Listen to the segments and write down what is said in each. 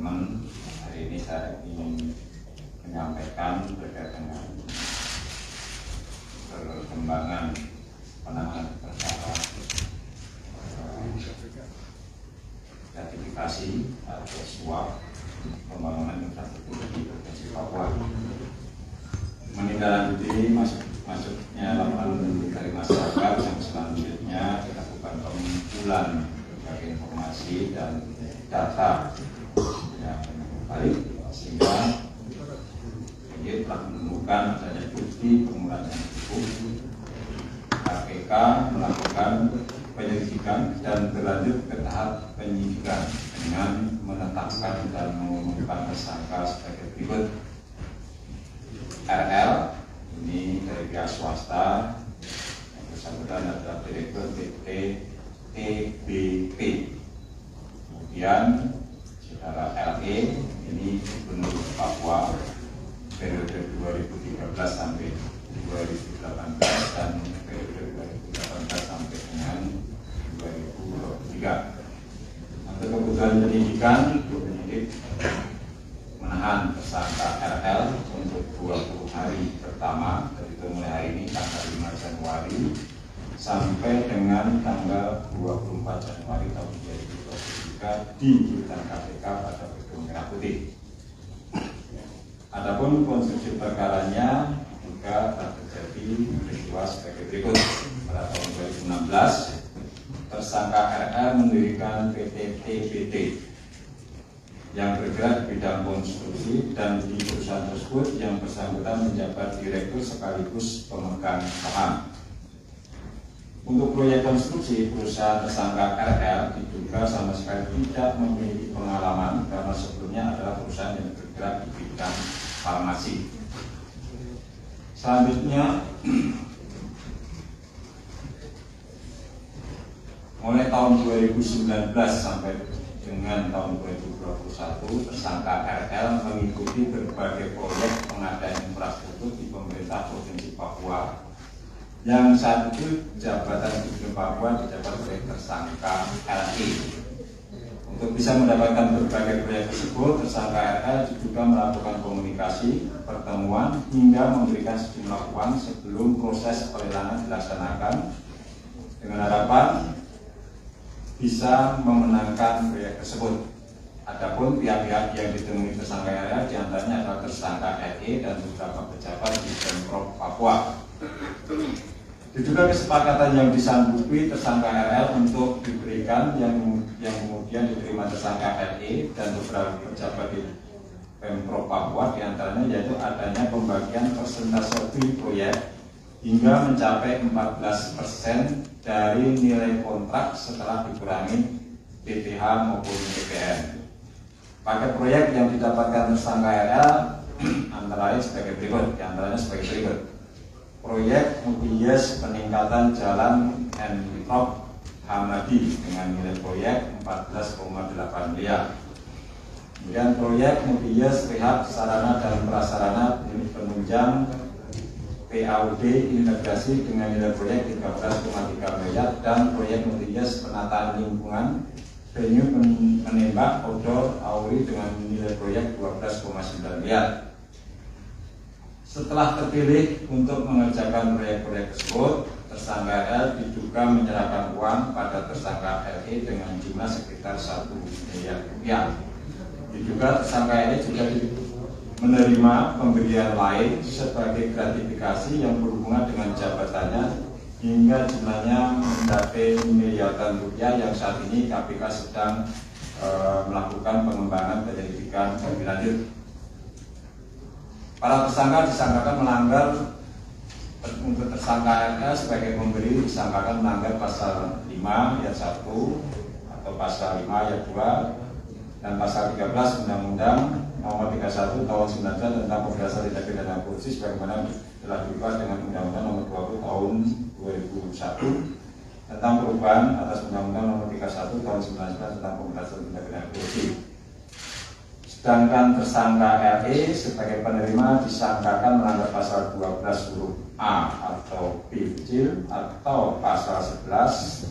teman-teman, hari ini saya ingin menyampaikan terkait dengan perkembangan penanganan perkara gratifikasi atau suap pembangunan infrastruktur di Provinsi Papua. Menindaklanjuti masuknya laporan dari masyarakat yang selanjutnya dilakukan pengumpulan berbagai informasi dan data yang baik, sehingga ini telah menemukan adanya bukti pengumpulan yang cukup. KPK melakukan penyelidikan dan berlanjut ke tahap penyidikan dengan menetapkan dan mengumumkan tersangka sebagai berikut. RL ini dari pihak swasta, yang bersangkutan adalah Direktur PT TBP. Kemudian saudara LE ini Gubernur Papua periode 2013 sampai 2018 dan periode 2018 sampai dengan 2023. Untuk kebutuhan penyidikan, penyidik menahan tersangka RL untuk 20 hari pertama, yaitu mulai hari ini tanggal 5 Januari sampai dengan tanggal 24 Januari tahun 2023 di rutan KPK pada Gedung Merah Putih. Adapun konstruksi perkaranya juga telah terjadi peristiwa sebagai berikut. Pada tahun 2016, tersangka RL mendirikan PT TBT yang bergerak di bidang konstruksi, dan di perusahaan tersebut yang bersangkutan menjabat direktur sekaligus pemegang saham. Untuk proyek konstruksi, perusahaan tersangka RL diduga sama sekali tidak memiliki pengalaman karena sebelumnya adalah perusahaan yang bergerak di bidang farmasi. Selanjutnya, mulai tahun 2019 sampai dengan tahun 2021, tersangka RL mengikuti berbagai proyek pengadaan infrastruktur di pemerintah Provinsi Papua, yang saat itu jabatan Gubernur Papua dijabat oleh tersangka LE. Untuk bisa mendapatkan berbagai proyek tersebut, tersangka RL juga melakukan komunikasi, pertemuan, hingga memberikan sejumlah uang sebelum proses pelelangan dilaksanakan, dengan harapan bisa memenangkan proyek tersebut. Adapun pihak-pihak yang ditemui tersangka RL diantaranya adalah tersangka LE dan beberapa pejabat di Pemprov Papua. Diduga kesepakatan yang disanggupi tersangka RL untuk diberikan yang kemudian diterima tersangka LE dan beberapa pejabat di Pemprov Papua, diantaranya yaitu adanya pembagian persentase proyek hingga mencapai 14% dari nilai kontrak setelah dikurangi PPH maupun PPN. Paket proyek yang didapatkan tersangka RL antara lain sebagai berikut, diantaranya sebagai berikut: proyek multi-yes peningkatan jalan Entrop Hamadi dengan nilai proyek 14,8 miliar. Kemudian proyek multi-yes rehab sarana dan prasarana penunjang PAUD integrasi dengan nilai proyek 13,3 miliar, dan proyek multi-yes penataan lingkungan venue menembak outdoor Auri dengan nilai proyek 12,9 miliar. Setelah terpilih untuk mengerjakan proyek-proyek tersebut, tersangka RL diduga menyerahkan uang pada tersangka LE dengan jumlah sekitar 1 miliar rupiah. Diduga tersangka LE juga menerima pemberian lain sebagai gratifikasi yang berhubungan dengan jabatannya hingga jumlahnya mencapai miliaran rupiah, yang saat ini KPK sedang melakukan pengembangan penyelidikan lebih lanjut. Para tersangka disangkakan melanggar, untuk tersangka RL sebagai pemberi disangkakan melanggar pasal 5 ayat 1 atau pasal 5 ayat 2 dan pasal 13 Undang-Undang Nomor 31 Tahun 19 tentang Pemberantasan Tindak Pidana Korupsi, sebagaimana telah diubah dengan Undang-Undang Nomor 20 Tahun 2001 tentang perubahan atas Undang-Undang Nomor 31 Tahun 19 tentang Pemberantasan Tindak Pidana Korupsi. Sedangkan tersangka LE sebagai penerima disangkakan melanggar pasal 12 huruf A atau B kecil atau pasal 11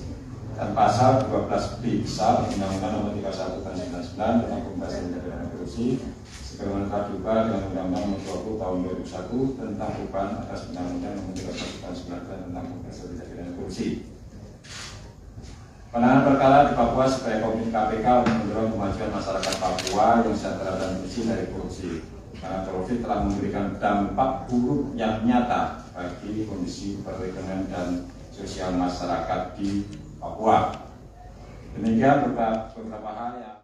dan pasal 12B besar Undang-Undang Nomor 31 Tahun 99 tentang Pemberantasan Tindak Pidana Korupsi sebagaimana telah diubah dengan Undang-Undang Nomor 20 Tahun 2001 tentang perubahan atas Undang-Undang Nomor 31 Tahun 99 tentang Pemberantasan Tindak Pidana Korupsi. Penanganan perkara di Papua supaya komitmen KPK untuk mendorong kemajuan masyarakat Papua yang sejahtera dan bersih dari korupsi. Karena korupsi telah memberikan dampak buruk yang nyata bagi kondisi perekonomian dan sosial masyarakat di Papua. Demikian beberapa hal yang